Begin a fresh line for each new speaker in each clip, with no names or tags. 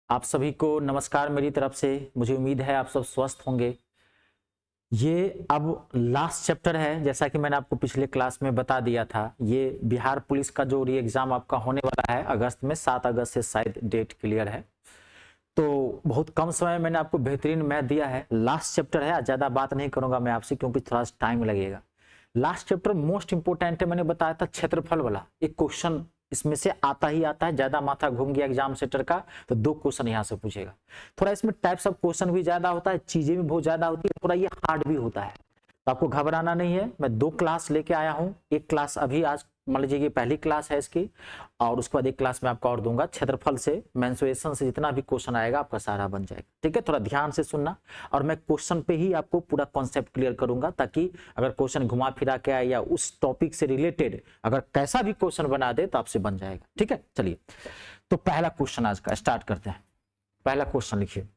आप सभी को नमस्कार मेरी तरफ से। मुझे उम्मीद है आप सब स्वस्थ होंगे। ये अब लास्ट चैप्टर है, जैसा कि मैंने आपको पिछले क्लास में बता दिया था। ये बिहार पुलिस का जो री एग्जाम आपका होने वाला है अगस्त में, 7 अगस्त से शायद डेट क्लियर है। तो बहुत कम समय में मैंने आपको बेहतरीन मैथ दिया है। लास्ट चैप्टर है, ज्यादा बात नहीं करूंगा मैं आपसे क्योंकि थोड़ा सा टाइम लगेगा। लास्ट चैप्टर मोस्ट इंपोर्टेंट है, मैंने बताया था क्षेत्रफल वाला। एक क्वेश्चन इसमें से आता ही आता है, ज्यादा माथा घूम गया एग्जाम सेंटर का तो 2 क्वेश्चन यहाँ से पूछेगा। थोड़ा इसमें टाइप्स ऑफ क्वेश्चन भी ज्यादा होता है, चीजें भी बहुत ज्यादा होती है, थोड़ा ये हार्ड भी होता है, तो आपको घबराना नहीं है। मैं 2 क्लास लेके आया हूँ। एक क्लास अभी आज मान लीजिए ये पहली क्लास है इसकी, और उसके बाद एक क्लास में आपको और दूंगा। क्षेत्रफल से, मेंसुरेशन से जितना भी क्वेश्चन आएगा आपका सारा बन जाएगा। ठीक है, थोड़ा ध्यान से सुनना, और मैं क्वेश्चन पे ही आपको पूरा कॉन्सेप्ट क्लियर करूंगा, ताकि अगर क्वेश्चन घुमा फिरा के आए या उस टॉपिक से रिलेटेड अगर कैसा भी क्वेश्चन बना दे तो आपसे बन जाएगा। ठीक है, चलिए तो पहला क्वेश्चन आज का स्टार्ट करते हैं। पहला क्वेश्चन लिखिए,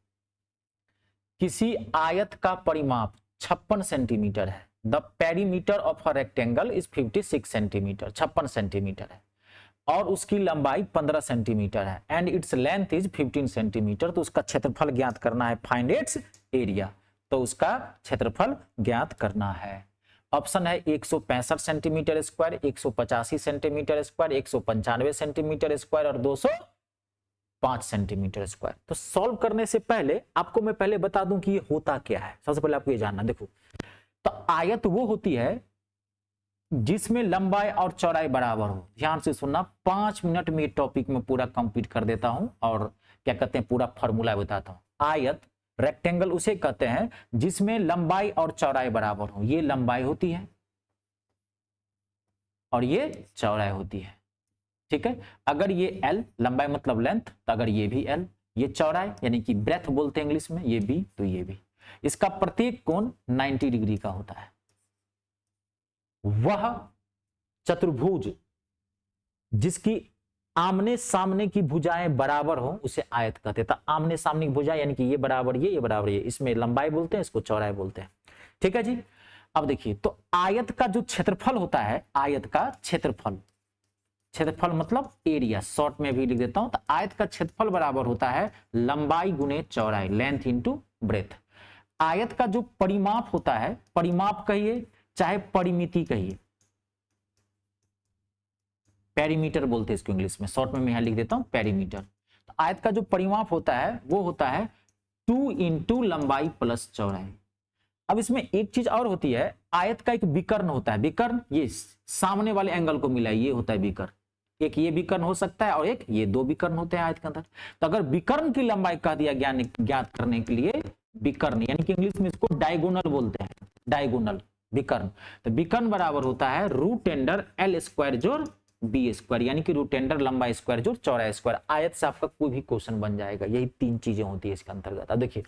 किसी आयत का परिमाप 56 सेंटीमीटर है। The perimeter of a rectangle is 56 centimetre, 56 centimetre है, और उसकी लंबाई 15 सेंटीमीटर है, and its length is 15 centimetre. तो उसका क्षेत्रफल ज्ञात करना है, फाइंड इट्स एरिया। तो उसका क्षेत्रफल ज्ञात करना है। ऑप्शन है 165 centimetre square, 185 centimetre square, 195 centimetre square और 205 सेंटीमीटर स्क्वायर। तो सॉल्व करने से पहले आपको मैं पहले बता दूं कि ये होता क्या है। सबसे पहले आपको ये जानना, देखो तो आयत वो होती है जिसमें लंबाई और चौड़ाई बराबर हो। ध्यान से सुनना, 5 मिनट में टॉपिक में पूरा कंप्लीट कर देता हूं, और क्या कहते हैं पूरा फॉर्मूला बताता हूं। आयत रेक्टेंगल उसे कहते हैं जिसमें लंबाई और चौड़ाई बराबर हो। ये लंबाई होती है और ये चौड़ाई होती है। ठीक है, अगर ये L लंबाई मतलब लेंथ, तो अगर ये भी L, ये चौड़ाई यानी कि ब्रेथ बोलते हैं इंग्लिश में, ये भी तो ये भी। इसका प्रत्येक कोण 90 डिग्री का होता है। वह चतुर्भुज जिसकी आमने सामने की भुजाएं बराबर हो उसे आयत कहते हैं। तो आमने सामने की भुजा यानी कि ये बराबर ये बराबर ये, इसमें लंबाई बोलते हैं, इसको चौड़ाई बोलते हैं। ठीक है जी, अब देखिए तो आयत का जो क्षेत्रफल होता है, आयत का क्षेत्रफल, क्षेत्रफल मतलब एरिया, शॉर्ट में भी लिख देता हूं। तो आयत का क्षेत्रफल बराबर होता है लंबाई गुने चौड़ाई, लेंथ इंटू ब्रेथ। आयत का जो परिमाप होता है, परिमाप कहिए चाहे परिमिति कहिए, पेरीमीटर बोलते हैं इसको इंग्लिश में, शॉर्ट में मैं यहां लिख देता हूं पेरीमीटर। तो आयत का जो परिमाप होता है वो होता है 2 इंटू लंबाई प्लस चौड़ाई। अब इसमें एक चीज और होती है, आयत का एक विकर्ण होता है। विकर्ण ये सामने वाले एंगल को मिला, ये होता है विकर्ण। एक ये विकर्ण हो सकता है और एक ये, 2 विकर्ण होते हैं आयत के अंदर। तो अगर विकर्ण की लंबाई कह दिया ज्ञात करने के लिए, विकर्ण यानी कि इंग्लिश में इसको डायगोनल बोलते हैं, डायगोनल विकर्ण। तो विकर्ण बराबर होता है रूट अंडर L स्क्वायर जोड़ बी स्क्वायर, यानी कि रूट अंडर लंबाई स्क्वायर जोड़ चौड़ाई स्क्वायर। आयत से आपका कोई भी क्वेश्चन बन जाएगा। यही 3 चीजें होती है इसके अंतर्गत। अब देखिए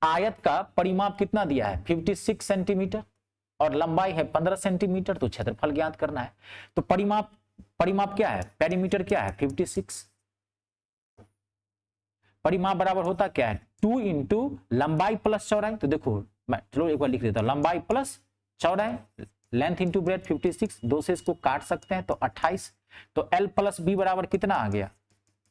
आयत का परिमाप कितना दिया है, 56 सेंटीमीटर, और लंबाई है 15 सेंटीमीटर। तो क्षेत्रफल ज्ञात करना है। तो परिमाप क्या है, पेरीमीटर क्या है 56, परिमाप बराबर होता क्या है 2 इंटू लंबाई प्लस चौड़ाई। तो देखो मैं चलो एक बार लिख देता हूं, लंबाई प्लस चौड़ाई, लेंथ इंटू ब्रेथ 56, 2 से इसको काट सकते हैं तो 28। तो L प्लस बी बराबर कितना आ गया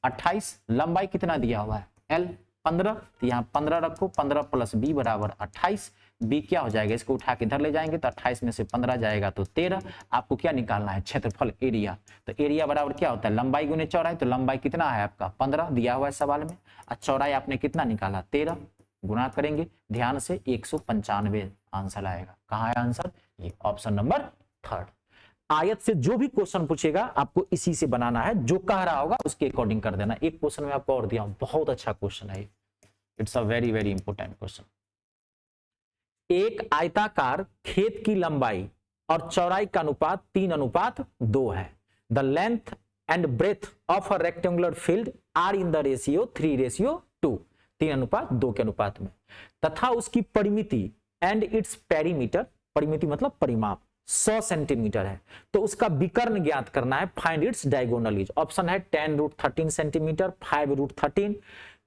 28। लंबाई कितना दिया हुआ है L 15, तो यहाँ 15 रखो, 15 प्लस बी बराबर 28। बी क्या हो जाएगा, इसको उठा के इधर ले जाएंगे तो 28 में से 15 जाएगा तो 13। आपको क्या निकालना है, क्षेत्रफल एरिया। तो एरिया बराबर क्या होता है, लंबाई गुने चौड़ाई। तो लंबाई कितना है आपका 15 दिया हुआ है सवाल में, और चौड़ाई आपने कितना निकाला 13, गुणा करेंगे ध्यान से 195 आंसर आएगा। कहाँ है आंसर, ये ऑप्शन नंबर 3। आयत से जो भी क्वेश्चन पूछेगा आपको इसी से बनाना है, जो कह रहा होगा उसके अकॉर्डिंग कर देना। एक क्वेश्चन में आपको और दिया हूं, बहुत अच्छा क्वेश्चन है, it's a very very important question. एक आयताकार खेत की लंबाई और चौड़ाई का अनुपात 3:2 है। The length and breadth of a rectangular field are in the ratio 3:2, 3:2 के अनुपात में, तथा उसकी परिमिति एंड इट्स पेरीमीटर, परिमिति मतलब परिमाप 100 सेंटीमीटर है। तो उसका विकर्ण ज्ञात करना है, find its diagonal is. Option है 10√13 सेंटीमीटर, 5√13,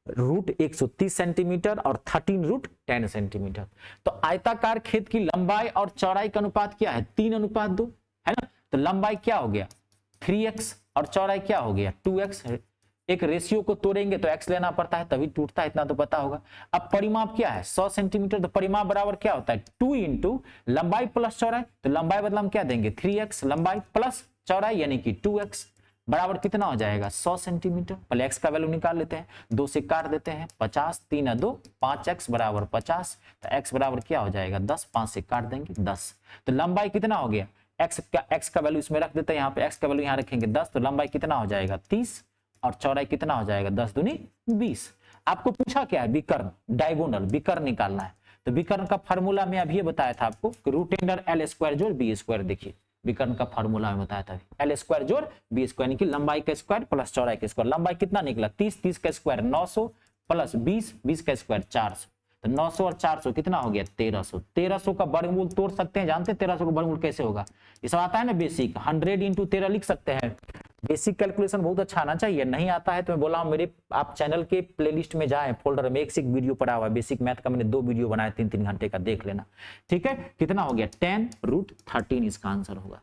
रूट 130 सेंटीमीटर और 13√10 सेंटीमीटर। तो आयताकार खेत की लंबाई और चौड़ाई का अनुपात क्या है 3:2 है ना। तो लंबाई क्या हो गया 3x और चौड़ाई क्या हो गया 2x। एक रेशियो को तोड़ेंगे तो x लेना पड़ता है तभी टूटता है, इतना तो पता होगा। अब परिमाप क्या है 100 सेंटीमीटर, तो परिमाप बराबर क्या होता है 2 इंटू लंबाई प्लस चौड़ाई, तो लंबाई बदला हम क्या देंगे 3x, लंबाई प्लस चौड़ाई यानी कि 2x बराबर कितना हो जाएगा 100 सेंटीमीटर। पहले x का वैल्यू निकाल लेते हैं, 2 से काट देते हैं 50, 3 2 5x बराबर 50, तो x बराबर क्या हो जाएगा 10, 5 से काट देंगे 10, तो लंबाई कितना हो गया x का वैल्यू इसमें रख देते हैं, यहाँ पे x का वैल्यू यहाँ रखेंगे 10, तो लंबाई कितना हो जाएगा 30 और चौड़ाई कितना हो जाएगा 10 दूनी 20। आपको पूछा क्या है विकर्ण, डायगोनल विकर्ण निकालना है, तो विकर्ण का फार्मूला मैं अभी बताया था आपको, रूट अंडर एल स्क्वायर जोड़ बी स्क्वायर। देखिए विकर्ण का फार्मूला में बताया था, एल स्क्वायर जोड़ बी स्क्वायर यानी कि लंबाई का स्क्वायर प्लस चौड़ाई का स्क्वायर। लंबाई कितना निकला 30, 30 का स्क्वायर 900 प्लस 20, 20 का स्क्वायर 400, तो 900 और 400 कितना हो गया 1300। 1300 का वर्गमूल तोड़ सकते हैं, जानते हैं 1300 का वर्गमूल कैसे होगा, इसमें आता है ना बेसिक 100 इंटू 13 लिख सकते हैं। बेसिक कैलकुलेशन बहुत अच्छा आना चाहिए, नहीं आता है तो मैं बोला हूं मेरे आप चैनल के प्लेलिस्ट में जाएं, फोल्डर में एक से एक वीडियो पड़ा हुआ है, बेसिक मैथ का मैंने 2 वीडियो बनाया 3-3 घंटे का, देख लेना। ठीक है, कितना हो गया 10√13 इसका आंसर होगा,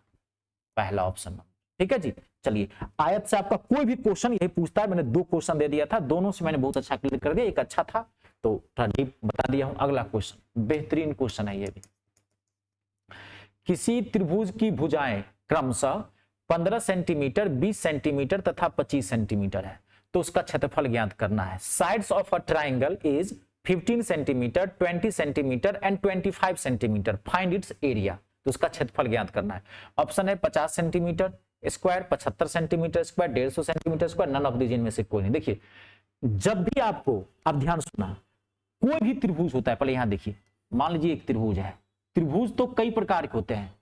पहला ऑप्शन। ठीक है जी, चलिए आयत से आपका कोई भी क्वेश्चन यही पूछता है, मैंने 2 क्वेश्चन दे दिया था, दोनों से मैंने बहुत अच्छा क्लियर कर दिया, एक अच्छा था तो थोड़ा डीप बता दिया हूं। अगला क्वेश्चन बेहतरीन क्वेश्चन है ये भी, किसी त्रिभुज की भुजाएं क्रमशः 15 सेंटीमीटर, 20 सेंटीमीटर तथा 25 सेंटीमीटर है, तो उसका क्षेत्रफल ज्ञात करना है। Sides of a triangle is 15 centimetre, 20 centimetre and 25 centimetre, find its area, तो उसका क्षेत्रफल ज्ञात करना है। ऑप्शन है 50 centimetre square, 75 centimetre square, 150 centimetre square, none of these इनमें से कोई नहीं। देखिए जब भी आपको, आप ध्यान सुना, कोई भी त्रिभुज होता है, पहले यहां देखिए, मान लीजिए एक त्रिभुज है, त्रिभुज तो कई प्रकार के होते हैं,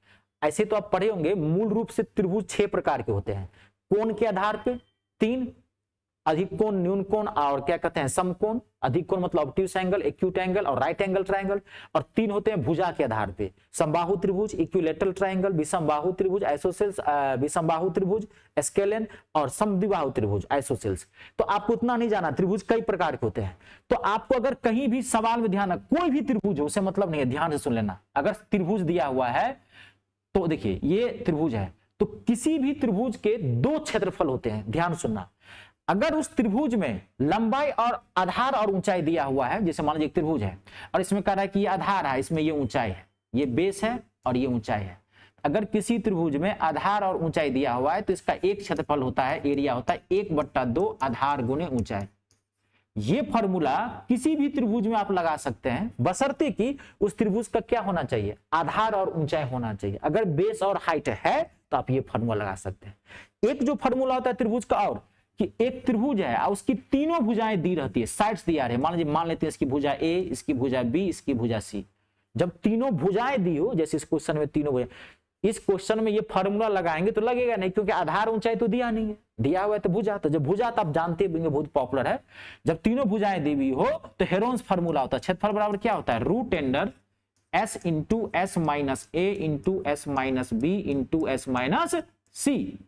ऐसे तो आप पढ़े होंगे, मूल रूप से त्रिभुज 6 प्रकार के होते हैं। कोण के आधार पे 3, अधिक कोण, न्यून कोण और क्या कहते हैं समकोण। अधिक कोण मतलब ऑब्ट्यूस एंगल, एक्यूट एंगल और राइट एंगल ट्रायंगल। और 3 होते हैं भुजा के आधार पे, समबाहु त्रिभुज, इक्विलेटरल ट्रायंगल, विषमबाहु त्रिभुज, आइसोसेल्स, विषमबाहु त्रिभुज, स्केलेन और समद्विबाहु त्रिभुज, आइसोसेल्स। तो आपको उतना नहीं जाना, त्रिभुज कई प्रकार के होते हैं। तो आपको अगर कहीं भी सवाल में ध्यान, कोई भी त्रिभुज हो उसे मतलब नहीं है, ध्यान से सुन लेना। अगर त्रिभुज दिया हुआ है तो देखिए ये त्रिभुज है, तो किसी भी त्रिभुज के 2 क्षेत्रफल होते हैं, ध्यान सुनना। अगर उस त्रिभुज में लंबाई और आधार और ऊंचाई दिया हुआ है, जैसे मान लीजिए एक त्रिभुज है और इसमें कह रहा है कि ये आधार है, इसमें ये ऊंचाई है, ये बेस है और ये ऊंचाई है। अगर किसी त्रिभुज में आधार और ऊंचाई दिया हुआ है तो इसका एक क्षेत्रफल होता है, एरिया होता है 1/2 आधार गुने ऊंचाई। ये फॉर्मूला किसी भी त्रिभुज में आप लगा सकते हैं, बशर्ते कि उस त्रिभुज का क्या होना चाहिए, आधार और ऊंचाई होना चाहिए। अगर बेस और हाइट है तो आप ये फॉर्मूला लगा सकते हैं। एक जो फॉर्मूला होता है त्रिभुज का, और कि एक त्रिभुज है और उसकी तीनों भुजाएं दी रहती है, साइड्स दिया रहे, मान लेते हैं इसकी भुजा ए, इसकी भुजा बी, इसकी भुजा सी। जब तीनों भुजाएं दी हो, जैसे इस क्वेश्चन में तीनों भुजाएं, इस क्वेश्चन में ये फॉर्मूला लगाएंगे तो लगेगा नहीं, क्योंकि आधार ऊंचाई तो दिया नहीं है, दिया हुआ है तो भुजा। तो जब भुजा, तो आप जानते हैं बहुत पॉपुलर है, जब तीनों भुजाएं दी हुई हो तो हेरोन्स फॉर्मूला होता है। क्षेत्रफल बराबर क्या होता है, root under s into s minus a into s minus b into s minus c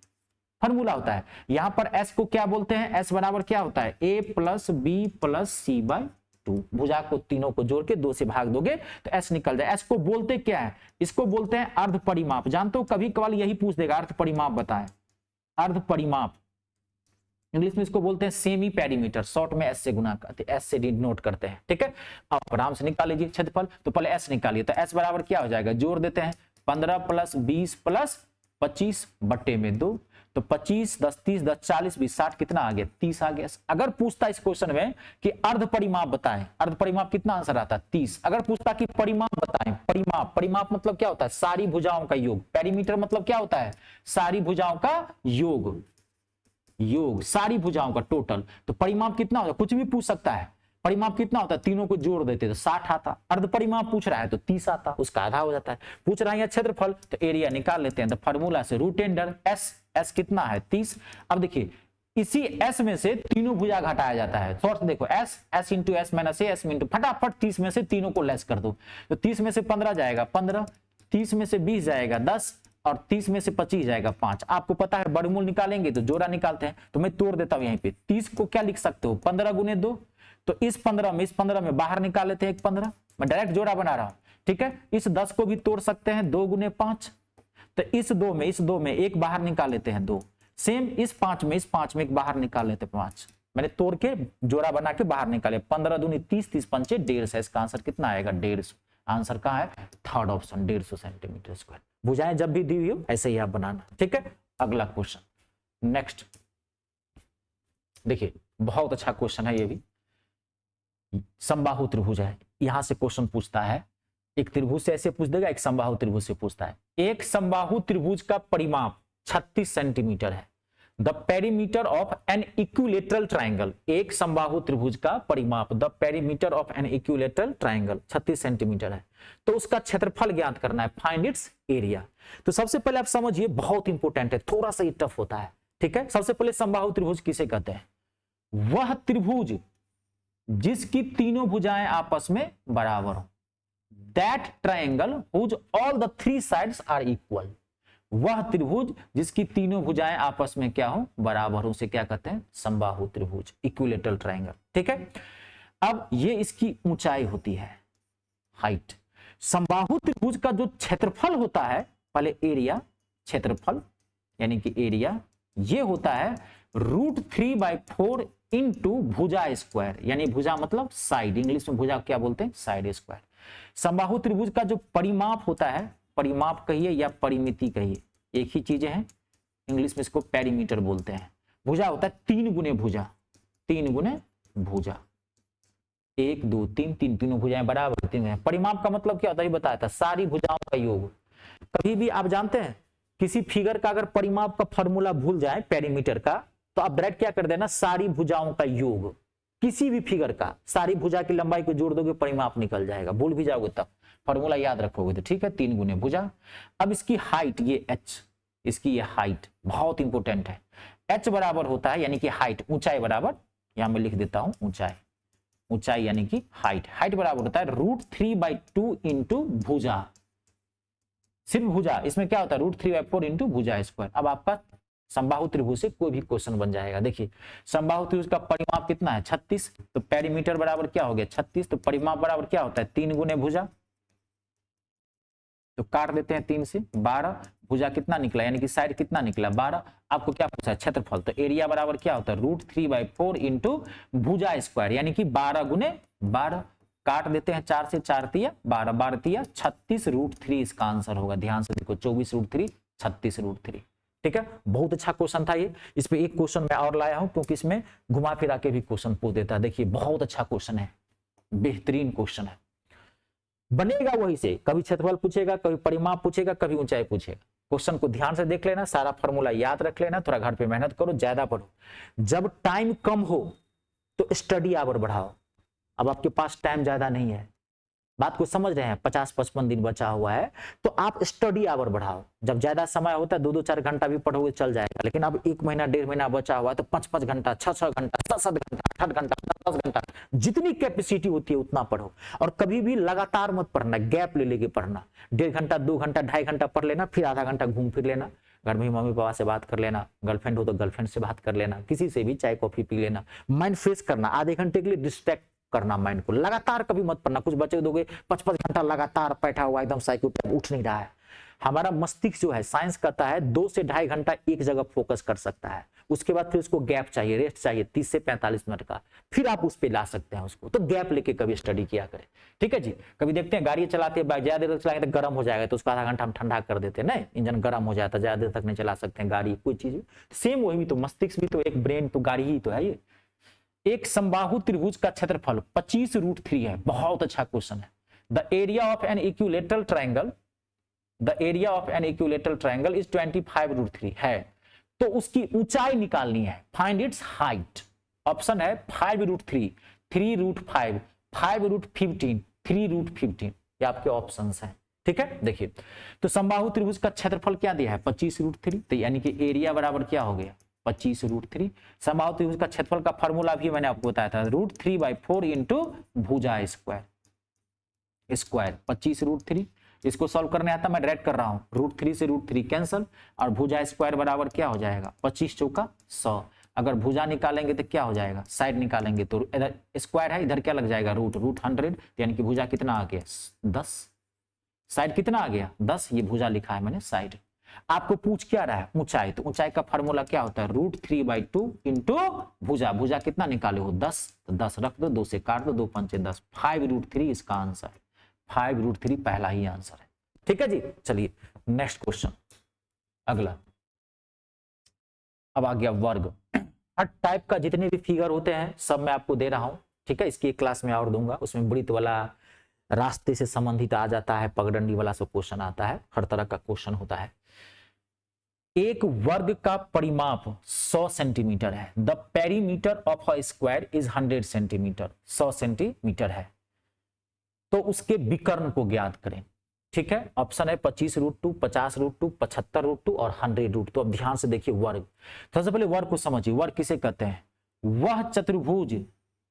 formula होता है। यहां पर एस को क्या बोलते हैं, एस बराबर क्या होता है ए प्लस बी प्लस सी बाय 2। भुजा को तीनों को जोड़ के 2 से भाग दोगे तो एस निकल जाए। एस को बोलते क्या है, इसको बोलते हैं अर्ध परिमाप। जानते हो कभी कभार यही पूछ देगा, अर्ध परिमाप बताएं, अर्ध परिमाप इंग्लिश में इसको बोलते हैं सेमी पेरीमीटर, शॉर्ट में एस से गुना करते, एस से डिनोट करते हैं। ठीक है, अब आराम से निकाल लीजिए क्षेत्रफल। तो पहले एस निकालिए, तो एस बराबर क्या हो जाएगा, जोड़ देते हैं 15 प्लस 20 प्लस 25 बट्टे में 2, तो 25 10 30 10 40 20 60 कितना आ गया 30 आ गया। अगर पूछता इस क्वेश्चन में कि अर्ध परिमाप बताएं, अर्ध परिमाप कितना आंसर आता है 30। अगर पूछता कि परिमाप बताएं, परिमाप, परिमाप मतलब क्या होता है सारी भुजाओं का योग। पेरीमीटर मतलब क्या होता है सारी भुजाओं का योग, योग सारी भुजाओं का टोटल। तो परिमाप कितना होता है, कुछ भी पूछ सकता है। परिमाप कितना होता है, तीनों को जोड़ देते तो 60 आता। अर्ध परिमाप पूछ रहा है तो 30 आता, उसका आधा हो जाता है। पूछ रहा है क्षेत्रफल तो एरिया निकाल लेते हैं, तो फार्मूला से रूट अंडर एस, एस कितना है 30। अब देखिए इसी एस में से तीनों भुजा घटाया जाता है। थोड़ा देखो s, s into s minus a, s into, फटाफट 30 में से तीनों को लेस कर दो, तो 30 में से 15 जाएगा 15, 30 में से 20 जाएगा 10 और 30 में से 25 जाएगा 5। आपको पता है वर्गमूल निकालेंगे तो जोड़ा निकालते हैं, तो मैं तोड़ देता हूं यहीं पे। 30 को क्या लिख सकते हो 15 गुने 2, तो इस 15 में बाहर निकाल लेते हैं 15, मैं डायरेक्ट जोड़ा बना रहा हूं। ठीक है, इस 10 को भी तोड़ सकते हैं 2 गुने 5, तो इस 2 में एक बाहर निकाल लेते हैं 2, सेम इस 5 में, इस 5 में एक बाहर निकाल लेते 5, मैंने तोड़ के जोड़ा बना के बाहर निकाले, 15 दूनी 30, 30 पंचे 150, इसका आंसर कितना आएगा 150। आंसर कहाँ है, थर्ड ऑप्शन 150 सेंटीमीटर स्क्वायर। भुजाएं जब भी दी हुई हो ऐसे ही आप बनाना, ठीक है। अगला क्वेश्चन नेक्स्ट देखिए, बहुत अच्छा क्वेश्चन है ये भी, समबाहु त्रिभुज है, यहां से क्वेश्चन पूछता है, एक त्रिभुज से ऐसे पूछ देगा, एक समबाहु त्रिभुज से पूछता है। एक समबाहु त्रिभुज का परिमाप 36 सेंटीमीटर है। The perimeter of an equilateral triangle, एक समबाहु त्रिभुज का परिमाप, the perimeter of an equilateral triangle 36 centimetre है, तो उसका क्षेत्रफल ज्ञात करना है, फाइंड इट्स एरिया। तो सबसे पहले आप समझिए, बहुत इंपॉर्टेंट है, थोड़ा सा टफ होता है, ठीक है। सबसे पहले समबाहु त्रिभुज किसे कहते हैं, वह त्रिभुज जिसकी तीनों भुजाएं आपस में बराबर हो, that triangle whose all the 3 sides are equal, वह त्रिभुज जिसकी तीनों भुजाएं आपस में क्या हो, बराबर हो, उसे क्या कहते हैं, समबाहु त्रिभुज, इक्विलेटरल ट्राइंगल, ठीक है। अब ये इसकी ऊंचाई होती है, हाइट। समबाहु त्रिभुज का जो क्षेत्रफल होता है, पहले एरिया, क्षेत्रफल यानी कि एरिया, ये होता है √3/4 इंटू भुजा स्क्वायर, यानी भुजा मतलब साइड, इंग्लिश में भुजा क्या बोलते हैं, साइड स्क्वायर। समबाहु त्रिभुज का जो परिमाप होता है, परिमाप कहिए या परिमिति कहिए, एक ही चीजें हैं, इंग्लिश में इसको पेरीमीटर बोलते हैं। भुजा होता है 3 गुने भुजा, 3 गुने भुजा, 1 2 3, तीनों भुजाएं बराबर 3 है। परिमाप का मतलब क्या होता है, बताया था, सारी भुजाओं का योग। कभी भी आप जानते हैं किसी फिगर का अगर परिमाप का फॉर्मूला भूल जाए पेरीमीटर का, तो आप डायरेक्ट क्या कर देना, सारी भुजाओं का योग, किसी भी फिगर का सारी भुजा की लंबाई को जोड़ दोगे, परिमाप निकल जाएगा, भूल भी जाओगे तब फॉर्मूला याद रखोगे तो, ठीक है। 3 गुने भुजा। अब इसकी हाइट, ये h, इसकी ये हाइट बहुत इंपॉर्टेंट है, h बराबर होता है, यानी कि हाइट, ऊंचाई बराबर, यहां मैं लिख देता हूं ऊंचाई, ऊंचाई यानी कि हाइट, हाइट बराबर होता है √3/2 इंटू भुजा, सिर्फ भुजा, इसमें क्या होता है √3/4 इंटू भुजा स्क्वायर। अब आपका समबाहु त्रिभुज से कोई भी क्वेश्चन बन जाएगा। देखिए, समबाहु त्रिभुज का परिमाप कितना है, 36, तो पेरीमीटर बराबर क्या हो गया 36, तो परिमाप बराबर क्या होता है 3 गुने भुजा, तो काट देते हैं 3 से 12, भुजा कितना निकला, यानी कि साइड कितना निकला 12। आपको क्या पूछा है, क्षेत्रफल, तो एरिया बराबर क्या होता है √3/4 इंटू भुजा स्क्वायर, यानी कि 12 गुने 12, काट देते हैं 4 से, 4 तिया 12, 12 तिया 36 √3 इसका आंसर होगा। ध्यान से देखो, 24 √3, 36 √3, ठीक है। बहुत अच्छा क्वेश्चन था ये, इस पे एक क्वेश्चन मैं और लाया हूं क्योंकि इसमें घुमा फिरा के भी क्वेश्चन पूछ देता है। देखिए, बहुत अच्छा क्वेश्चन है, बेहतरीन क्वेश्चन है, बनेगा वही से, कभी क्षेत्रफल पूछेगा, कभी परिमाप पूछेगा, कभी ऊंचाई पूछेगा। क्वेश्चन को ध्यान से देख लेना, सारा फॉर्मूला याद रख लेना, थोड़ा घर पे मेहनत करो, ज्यादा पढ़ो। जब टाइम कम हो तो स्टडी आवर बढ़ाओ। अब आपके पास टाइम ज्यादा नहीं है, बात को समझ रहे हैं, 50-55 दिन बचा हुआ है, तो आप स्टडी आवर बढ़ाओ। जब ज्यादा समय होता है 2-2-4 घंटा भी पढ़ोगे चल जाएगा, लेकिन अब 1 महीना 1.5 महीना बचा हुआ है, तो 5-5 घंटा, 6-6 घंटा, 7-7 घंटा, 8 घंटा, 10 घंटा, जितनी कैपेसिटी होती है उतना पढ़ो। और कभी भी लगातार मत पढ़ना, गैप ले लेके पढ़ना, 1.5 घंटा, 2 घंटा, 2.5 घंटा पढ़ लेना, फिर आधा घंटा घूम फिर लेना, घर में मम्मी पापा से बात कर लेना, गर्लफ्रेंड हो तो गर्लफ्रेंड से बात कर लेना, किसी से भी चाय कॉफी पी लेना, माइंड फ्रेश करना, आधे घंटे के लिए डिस्ट्रैक्ट करना माइंड को, लगातार कभी मत पढ़ना। कुछ बच्चे दोगे 5-5 घंटा लगातार बैठा हुआ एकदम साइकिल पे उठ नहीं रहा है। हमारा मस्तिष्क जो है, साइंस कहता है 2 से 2.5 घंटा एक जगह फोकस कर सकता है, उसके बाद फिर उसको गैप चाहिए, रेस्ट चाहिए 30 से 45 मिनट का, फिर आप उस पर ला सकते हैं उसको। तो गैप लेके कभी स्टडी किया करें, ठीक है जी। कभी देखते हैं गाड़ी चलाते ज्यादा देर चलाएंगे तो गर्म हो जाएगा, तो उसको आधा घंटा हम ठंडा कर देते हैं, नहीं इंजन गर्म हो जाता है, ज्यादा देर तक नहीं चला सकते हैं गाड़ी, कोई चीज। सेम वही भी तो, मस्तिष्क भी तो एक ब्रेन तो गाड़ी ही तो है ये। एक समबाहु त्रिभुज का क्षेत्रफल 25 √3 है, बहुत अच्छा क्वेश्चन है। The area of an equilateral triangle, the area of an equilateral triangle is 25 √3 है, तो उसकी ऊंचाई निकालनी है, फाइंड इट्स हाइट। ऑप्शन है 5 √3, 3 √5, 5 √15, 3 √15, ये आपके ऑप्शंस हैं, ठीक है। देखिए, तो समबाहु त्रिभुज का क्षेत्रफल क्या दिया है 25 √3, तो यानी कि एरिया बराबर क्या हो गया 25 √3। समबाहु त्रिभुज का क्षेत्रफल का फॉर्मूला भी मैंने आपको बताया था, √3/4 इंटू भुजा स्क्वायर, 25 √3। इसको सॉल्व करने आता मैं डायरेक्ट कर रहा हूं, √3 से √3 कैंसल, और भुजा स्क्वायर बराबर क्या हो जाएगा 25 चौका 100। अगर भुजा निकालेंगे तो क्या हो जाएगा, साइड निकालेंगे तो इधर स्क्वायर है, इधर क्या लग जाएगा √100, यानी कि भुजा कितना आ गया 10, साइड कितना आ गया 10, ये भुजा लिखा है मैंने साइड। आपको पूछ क्या रहा है, ऊंचाई, तो ऊंचाई का फार्मूला क्या होता है, √3/2 इंटू भुजा। भुजा कितना निकाले हो 10, तो 10 रख दो, 2 से काट दो, 2 पंचे 10, 5√3 इसका आंसर है। 5√3 पहला ही आंसर है। ठीक है जी, चलिए नेक्स्ट क्वेश्चन, अगला। अब आ गया वर्ग। हर टाइप का जितने भी फिगर होते हैं सब मैं आपको दे रहा हूं, ठीक है। इसकी एक क्लास में और दूंगा, उसमें वृत्त वाला, रास्ते से संबंधित आ जाता है, पगडंडी वाला सब क्वेश्चन आता है, हर तरह का क्वेश्चन होता है। एक वर्ग का परिमाप 100 सेंटीमीटर है। The perimeter of a square is 100 centimetre, 100 centimetre है, तो उसके विकर्ण को ज्ञात करें। ठीक है, ऑप्शन है 25√2, 50√2, 75√2 और 100√2। अब ध्यान से देखिए वर्ग, सबसे पहले वर्ग को समझिए। वर्ग किसे कहते हैं, वह चतुर्भुज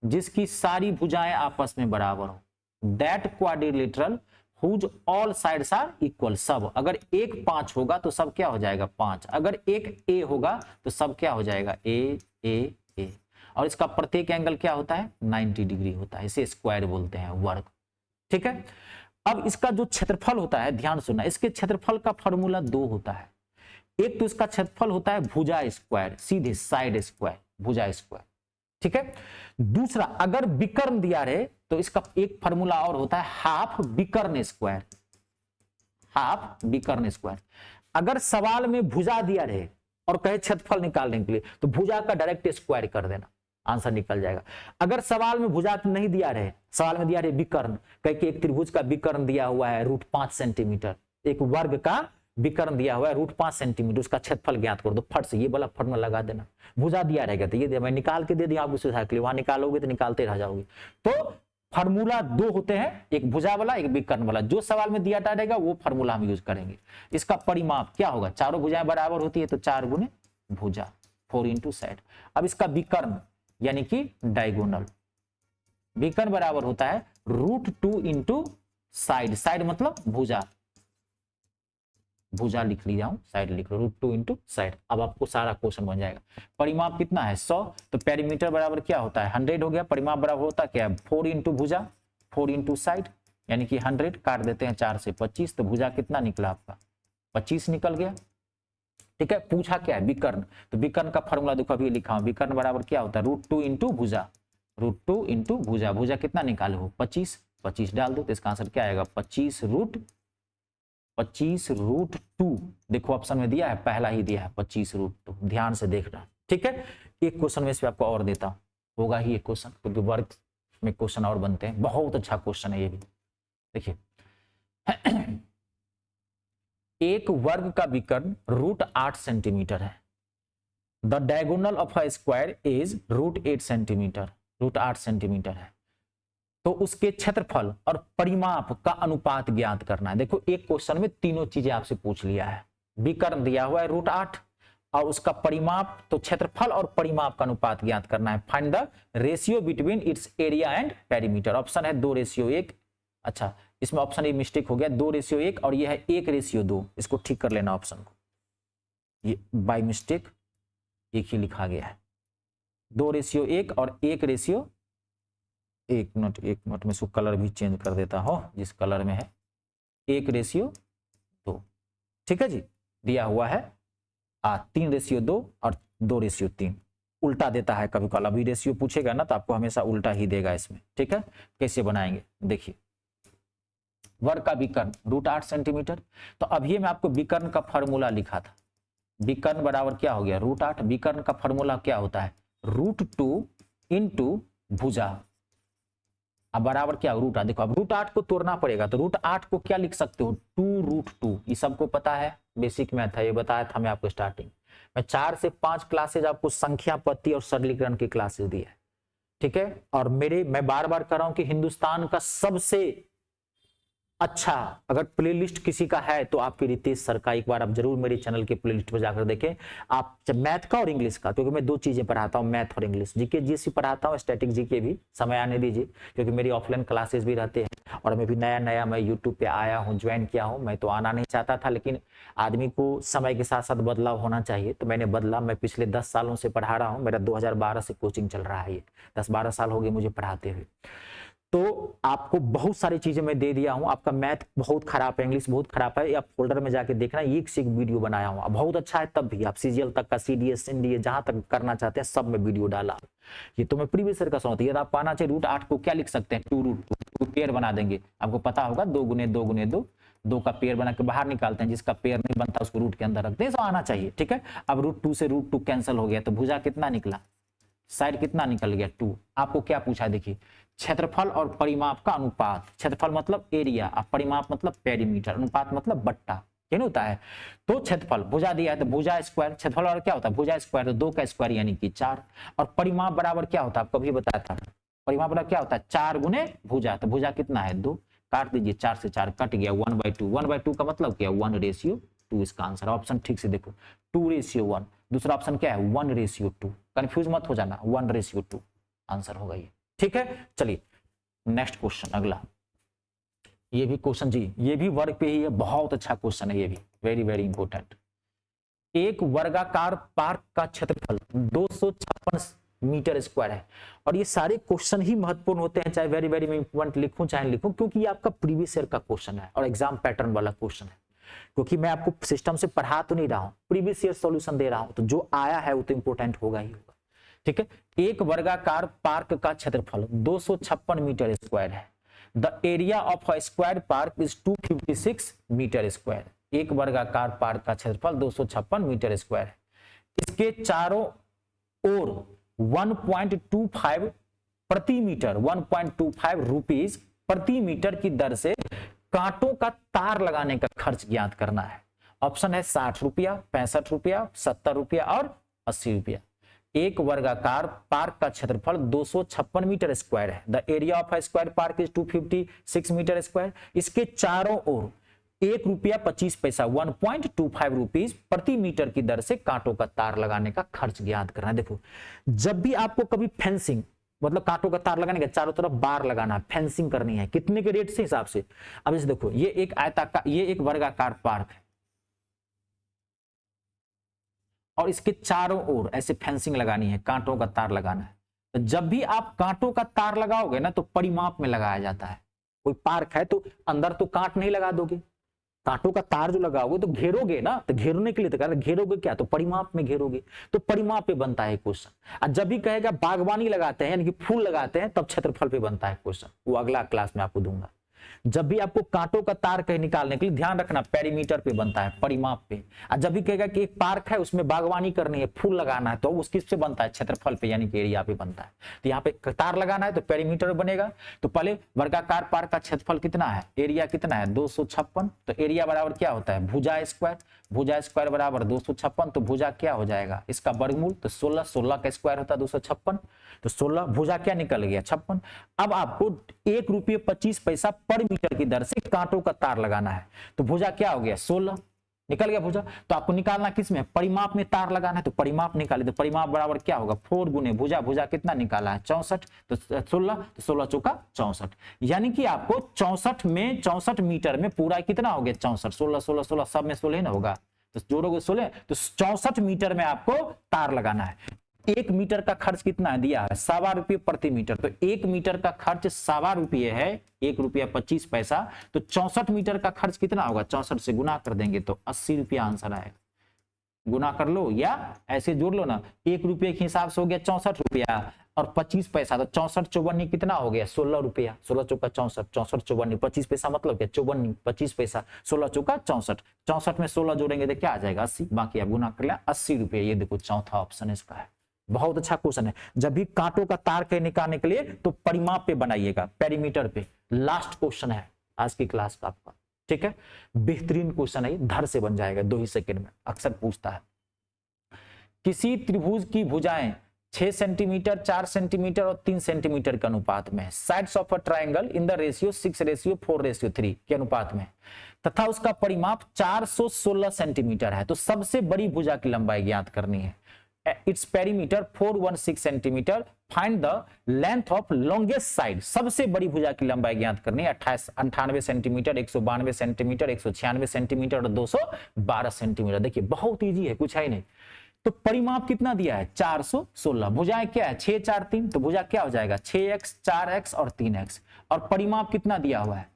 जिसकी सारी भुजाएं आपस में बराबर हो, that quadrilateral whose all sides are equal. सब, अगर एक 5 होगा तो सब क्या हो जाएगा 5, अगर एक ए होगा तो सब क्या हो जाएगा ए ए ए, और इसका प्रत्येक एंगल क्या होता है 90 डिग्री होता है, इसे स्क्वायर बोलते हैं वर्ग। ठीक है, अब इसका जो क्षेत्रफल होता है, ध्यान सुनना, इसके क्षेत्रफल का फॉर्मूला 2 होता है। एक तो इसका क्षेत्रफल होता है भुजा स्क्वायर, सीधे साइड स्क्वायर, भुजा स्क्वायर। ठीक है, दूसरा अगर विकर्ण दिया रहे तो इसका एक फॉर्मूला और होता है हाफ विकर्ण स्क्वायर, हाफ विकर्ण स्क्वायर। अगर सवाल में भुजा दिया रहे और कहे क्षेत्रफल निकालने के लिए तो भुजा का डायरेक्ट स्क्वायर कर देना, आंसर निकल जाएगा। अगर सवाल में भुजा नहीं दिया रहे, सवाल में दिया रहे विकर्ण, कह के एक त्रिभुज का विकर्ण दिया हुआ है √5 सेंटीमीटर, एक वर्ग का विकर्ण दिया हुआ है √5 सेंटीमीटर, उसका क्षेत्रफल ज्ञात कर दो, फट से ये वाला फॉर्मूला लगा देना। भुजा दिया रहेगा तो ये मैं निकाल के दे दिया आपको सुधार के लिए, वहां निकालोगे तो निकालते रह जाओगे। तो फार्मूला 2 होते हैं, एक भुजा वाला एक विकर्ण वाला, जो सवाल में दिया रहेगा वो फार्मूला हम यूज करेंगे। इसका परिमाप क्या होगा, चारों भुजाएं बराबर होती है तो 4 गुने भुजा, 4 इंटू साइड। अब इसका विकर्ण यानी कि डायगोनल, विकर्ण बराबर होता है √2 इंटू साइड, साइड मतलब भुजा, भुजा लिख लिया हूं, साइड लिख लो, √2 इंटू साइड। अब आपको सारा क्वेश्चन बन जाएगा। परिमाप कितना है 100, तो पेरीमीटर बराबर क्या होता है 100 हो गया, परिमाप बराबर होता क्या है 4 इंटू भुजा, 4 इंटू साइड, यानी कि 100 काट देते हैं 4 से 25, तो भुजा कितना निकला आपका 25 निकल गया। ठीक है, पूछा क्या है विकर्ण, तो विकर्ण का फॉर्मूला देखो अभी लिखा हूं, विकर्ण बराबर क्या होता है √2 इंटू भुजा, √2 इंटू भुजा, भुजा कितना निकाले हो 25, 25 डाल दो तो इसका आंसर क्या आएगा 25√2। देखो ऑप्शन में दिया है, पहला ही दिया है 25√2, ध्यान से देखना। ठीक है, एक क्वेश्चन में से आपको और देता हूं, होगा ही एक क्वेश्चन, क्योंकि वर्ग में क्वेश्चन और बनते हैं, बहुत अच्छा क्वेश्चन है ये भी। देखिए एक वर्ग का विकर्ण √8 सेंटीमीटर है। The diagonal of a square is √8 centimetre, √8 centimetre है, तो उसके क्षेत्रफल और परिमाप का अनुपात ज्ञात करना है। देखो एक क्वेश्चन में तीनों चीजें आपसे पूछ लिया है, विकर्ण दिया हुआ है √8 और उसका परिमाप, तो क्षेत्रफल और परिमाप का अनुपात ज्ञात करना है। Find the ratio between its area and perimeter. Option है 2:1, अच्छा इसमें ऑप्शन ये मिस्टेक हो गया, 2:1 और ये है 1:2, इसको ठीक कर लेना ऑप्शन को, ये बाय मिस्टेक एक ही लिखा गया है, 2:1 और 1:, एक मिनट में इसको कलर भी चेंज कर देता हो, जिस कलर में है 1:2। ठीक है जी, दिया हुआ है 3:2 और 2:3, उल्टा देता है कभी कभी, अभी रेशियो पूछेगा ना तो आपको हमेशा उल्टा ही देगा इसमें। ठीक है, कैसे बनाएंगे देखिए, वर्ग का विकर्ण √8 सेंटीमीटर, तो अभी मैं आपको विकर्ण का फॉर्मूला लिखा था, विकर्ण बराबर क्या हो गया √8, विकर्ण का फॉर्मूला क्या होता है √2 इंटू भुजा, अब बराबर क्या √8। देखो अब √8 को तोड़ना पड़ेगा, तो √8 को क्या लिख सकते हो 2√2, ये सबको पता है, बेसिक मैथ है, ये बताया था मैं आपको स्टार्टिंग में। 4 से 5 क्लासेज आपको संख्या पत्ती और सरलीकरण की क्लासेज दी है। ठीक है, और मैं बार बार कर रहा हूं कि हिंदुस्तान का सबसे अच्छा अगर प्लेलिस्ट किसी का है तो आपके रितेश सर का, एक बार आप जरूर मेरे चैनल के प्लेलिस्ट पर जाकर देखें। आप मैथ का और इंग्लिश का, क्योंकि मैं 2 चीजें पढ़ाता हूं, मैथ और इंग्लिश, जीके जीएससी पढ़ाता हूं, स्टैटिक जीके भी, समय आने दीजिए, क्योंकि मेरी ऑफलाइन क्लासेस भी रहते हैं और मैं भी नया मैं यूट्यूब पे आया हूँ, ज्वाइन किया हूँ। मैं तो आना नहीं चाहता था, लेकिन आदमी को समय के साथ साथ बदलाव होना चाहिए, तो मैंने बदला। मैं पिछले 10 सालों से पढ़ा रहा हूँ, मेरा 2012 से कोचिंग चल रहा है, ये 10-12 साल हो गए मुझे पढ़ाते हुए। तो आपको बहुत सारी चीजें मैं दे दिया हूं। आपका मैथ बहुत खराब है, इंग्लिश बहुत खराब है, आप फोल्डर में जाके देखना, एक से एक वीडियो बनाया हूं, बहुत अच्छा है। तब भी आप सीजीएल तक का, सीडीएस, एनडीए जहां तक करना चाहते हैं सब में वीडियो डाला। ये तो मैं प्रीवियस ईयर का सुनाती है। आपको आना चाहिए। √8 को क्या लिख सकते हैं, 2√2 पेयर बना देंगे। आपको पता होगा 2 गुने 2 गुने 2, 2 का पेयर बना के बाहर निकालते हैं, जिसका पेयर नहीं बनता उसको रूट के अंदर रखते हैं। सब आना चाहिए, ठीक है। अब √2 से √2 कैंसिल हो गया, तो भुजा कितना निकला, साइड कितना निकल गया, 2। आपको क्या पूछा, देखिए क्षेत्रफल और परिमाप का अनुपात। क्षेत्रफल मतलब एरिया, और परिमाप मतलब पेरीमीटर, अनुपात मतलब बट्टा, क्या नहीं होता है। तो क्षेत्रफल भुजा दिया है तो भुजा स्क्वायर, क्षेत्रफल और क्या होता है, भुजा स्क्वायर, तो 2 का स्क्वायर यानी कि 4। और परिमाप बराबर क्या होता है, आपको भी बताया था, परिमाप बराबर क्या होता है, 4 गुने भुजा। तो भुजा कितना है, 2, काट दीजिए, 4 से 4 कट गया, 1/2। 1/2 का मतलब क्या, 1:2 इसका आंसर। ऑप्शन ठीक से देखो, 2:1। दूसरा ऑप्शन क्या है, 1:2। कंफ्यूज मत हो जाना, 1:2 आंसर होगा ये, ठीक है। चलिए नेक्स्ट क्वेश्चन, अगला। ये भी क्वेश्चन जी, ये भी वर्ग पे ही है, बहुत अच्छा क्वेश्चन है ये भी, वेरी वेरी इंपॉर्टेंट। एक वर्गाकार पार्क का क्षेत्रफल 256 मीटर स्क्वायर है। और ये सारे क्वेश्चन ही महत्वपूर्ण होते हैं, चाहे वेरी वेरी इंपॉर्टेंट लिखूं चाहे लिखूं, क्योंकि ये आपका प्रीवियस ईयर का क्वेश्चन है और एग्जाम पैटर्न वाला क्वेश्चन है। क्योंकि मैं आपको सिस्टम से पढ़ा तो नहीं रहा हूं, प्रीवियस ईयर सॉल्यूशन दे रहा हूं, तो जो आया है वो तो इंपॉर्टेंट होगा ही होगा, ठीक है। एक वर्गाकार पार्क का क्षेत्रफल 256 मीटर स्क्वायर है। The area of a square park is 256 metre square. एक वर्गाकार पार्क का क्षेत्रफल 256 मीटर स्क्वायर है। इसके चारों ओर 1.25 प्रति मीटर, 1.25 रुपीज प्रति मीटर की दर से कांटों का तार लगाने का खर्च ज्ञात करना है। ऑप्शन है 60 रुपया, 65 रुपया, 70 रुपया और 80 रुपया। एक वर्गाकार पार्क का क्षेत्रफल 256 मीटर स्क्वायर है। The area of a square park is 256 metre square. इसके चारों ओर 1 रुपया 25 पैसा, 1.25 रुपीज प्रति मीटर की दर से कांटों का तार लगाने का खर्च ज्ञात करना है। देखो, जब भी आपको कभी फेंसिंग मतलब कांटों का तार लगाने का, चारों तरफ बार लगाना है, फेंसिंग करनी है, कितने के रेट से हिसाब से। अब इसे देखो, ये एक आयताकार, ये एक वर्गाकार पार्क है और इसके चारों ओर ऐसे फेंसिंग लगानी है, कांटों का तार लगाना है। तो जब भी आप कांटों का तार लगाओगे ना, तो परिमाप में लगाया जाता है। कोई पार्क है तो अंदर तो कांट नहीं लगा दोगे, कांटों का तार जो लगाओगे तो घेरोगे ना, तो घेरने के लिए तो घेरोगे क्या, तो परिमाप में घेरोगे, तो परिमाप पे बनता है क्वेश्चन। और जब भी कहेगा बागवानी लगाते हैं यानी कि फूल लगाते हैं, तब क्षेत्रफल पे बनता है क्वेश्चन, वो अगला क्लास में आपको दूंगा। जब भी आपको कांटों का तार कहीं निकालने के लिए ध्यान रखना, पेरीमीटर पे बनता है, परिमाप पे। और जब भी कहेगा कि एक पार्क है उसमें बागवानी करनी है, फूल लगाना है, तो उस किस पे बनता है, क्षेत्रफल पे यानी कि एरिया पे बनता है। तो यहाँ पे तार लगाना है तो पेरीमीटर बनेगा। तो पहले वर्गाकार पार्क का क्षेत्रफल कितना है, एरिया कितना है, 256। तो एरिया बराबर क्या होता है, भुजा स्क्वायर। भुजा स्क्वायर बराबर 256, तो भुजा क्या हो जाएगा, इसका वर्गमूल, तो 16, 16 का स्क्वायर होता है 256, तो 16 भुजा क्या निकल गया, 56। अब आपको 1 रुपये 25 पैसा पर मीटर की दर से कांटों का तार लगाना है। तो भुजा क्या हो गया, 16 निकल गया भुजा। तो आपको निकालना किस में, परिमाप में तार लगाना है, तो परिमाप निकाले। तो परिमाप बराबर क्या होगा, 4 गुने भुजा। भुजा कितना निकाला है, 64, तो 16, तो 16 चौका 64, यानी कि आपको 64 में 64 मीटर में पूरा कितना हो गया, 64, 16 16 16 सब में 16 ही ना होगा, तो जोड़ोगे 16, तो 64 मीटर में आपको तार लगाना है। 1 मीटर का खर्च कितना है, दिया है 1.25 रुपये प्रति मीटर। तो 1 मीटर का खर्च 1.25 रुपये है, 1 रुपया 25 पैसा। तो 64 मीटर का खर्च कितना होगा, 64 से गुना कर देंगे तो 80 रुपया आंसर आएगा। गुना कर लो या ऐसे जोड़ लो ना, 1 रुपये के हिसाब से हो गया 64 रुपया और 25 पैसा, तो 64 चौवन्नी कितना हो गया, 16 रुपया। 16 चौका 64, 64 चौवन्नी, 25 पैसा मतलब क्या, चौवन्नी, 25 पैसा, 16 चौका 64, 64 में 16 जोड़ेंगे तो क्या आ जाएगा, 80। बाकी आप गुना कर लिया, 80 रुपये। ये देखो चौथा ऑप्शन इसका है, बहुत अच्छा क्वेश्चन है। जब भी कांटों का तार के निकालने के लिए तो परिमाप पे बनाइएगा, पेरीमीटर पे। लास्ट क्वेश्चन है आज की क्लास का आपका, ठीक है। बेहतरीन क्वेश्चन है, धर से बन जाएगा 2 ही सेकंड में, अक्सर पूछता है। किसी त्रिभुज की भुजाएं 6 सेंटीमीटर, 4 सेंटीमीटर और 3 सेंटीमीटर के अनुपात में, sides of a triangle in the ratio 6:4:3 के अनुपात में, तथा उसका परिमाप 416 सेंटीमीटर है। तो सबसे बड़ी भुजा की लंबाई ज्ञात करनी है। Its perimeter 416 centimetre. Find the length of longest side. सबसे बड़ी भुजा की लंबाई ज्ञात करनी है। 98 सेंटीमीटर, 192 सेंटीमीटर, 196 सेंटीमीटर और 212 सेंटीमीटर। देखिए बहुत इजी है, कुछ है ही नहीं। तो परिमाप कितना दिया है 416। भुजाएं क्या है 6 4 3, तो भुजा क्या हो जाएगा 6x 4x और 3x, और परिमाप कितना दिया हुआ है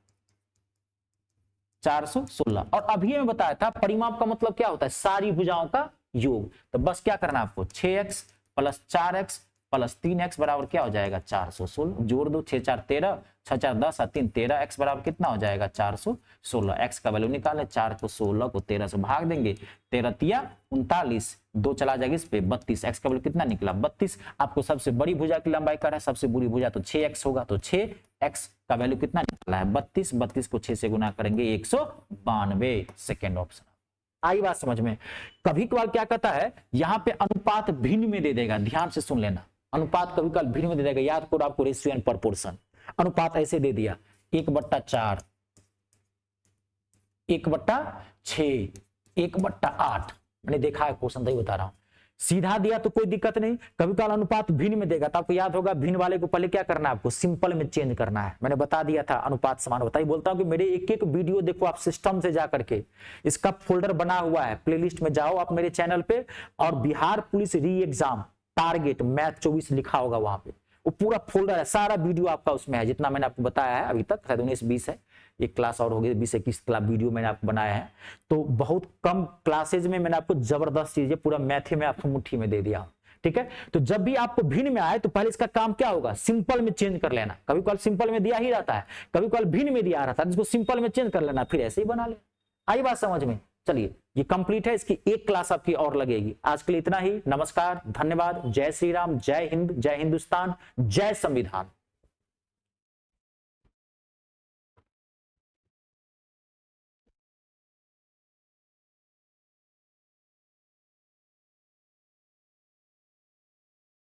416। और अभी मैं बताया था परिमाप का मतलब क्या होता है सारी भुजाओं का योग। तो बस क्या करना है आपको 6x plus 4x plus 3x बराबर क्या हो जाएगा 416। जोड़ दो 6 4 13, 6 4 10 और 3 13, x बराबर कितना हो जाएगा 416। x का वैल्यू निकाले, 4 को 16 को 13 से भाग देंगे, 13 तिया 39, 2 चला जाएगा इस पे 32, x का वैल्यू कितना निकला 32। आपको सबसे बड़ी भुजा की लंबाई कर है, सबसे बुरी भुजा तो 6x होगा, तो 6x का वैल्यू कितना निकला है 32, 32 को 6 से गुना करेंगे 192। सेकेंड ऑप्शन आई बात समझ में। कभी कभार क्या कहता है यहां पे अनुपात भिन्न में दे देगा, ध्यान से सुन लेना, अनुपात कभी कभार भिन्न में दे देगा, याद करो आपको रेशियो एंड प्रोपोर्शन। अनुपात ऐसे दे दिया 1/4, 1/6, 1/8, मैंने देखा है क्वेश्चन, तभी बता रहा हूं। सीधा दिया तो कोई दिक्कत नहीं, कभी कभार अनुपात भिन्न में देगा तो आपको याद होगा भिन्न वाले को पहले क्या करना है आपको सिंपल में चेंज करना है। मैंने बता दिया था अनुपात समान होता है। बोलता हूं कि मेरे एक एक वीडियो देखो आप सिस्टम से जा करके, इसका फोल्डर बना हुआ है, प्लेलिस्ट में जाओ आप मेरे चैनल पे, और बिहार पुलिस री एग्जाम टारगेट मैथ 24 लिखा होगा वहां पे, वो पूरा फोल्डर है, सारा वीडियो आपका उसमें है जितना मैंने आपको बताया है अभी तक, शायद 19-20 है, एक क्लास और होगी 20-21 क्लास वीडियो मैंने आपको बनाया है। तो बहुत कम क्लासेज में मैंने आपको जबरदस्त चीजें पूरा मैथ में आपको मुट्ठी में दे दिया, ठीक है। तो जब भी आपको भिन्न में आए तो पहले इसका काम क्या होगा सिंपल में चेंज कर लेना। कभी कल सिंपल में दिया ही रहता है, कभी कल भिन्न में दिया रहता है, इसको सिंपल में चेंज कर लेना, फिर ऐसे ही बना लेना। आई बात समझ में। चलिए ये कंप्लीट है, इसकी एक क्लास आपकी और लगेगी। आज के लिए इतना ही, नमस्कार, धन्यवाद, जय श्री राम, जय हिंद, जय हिंदुस्तान, जय संविधान।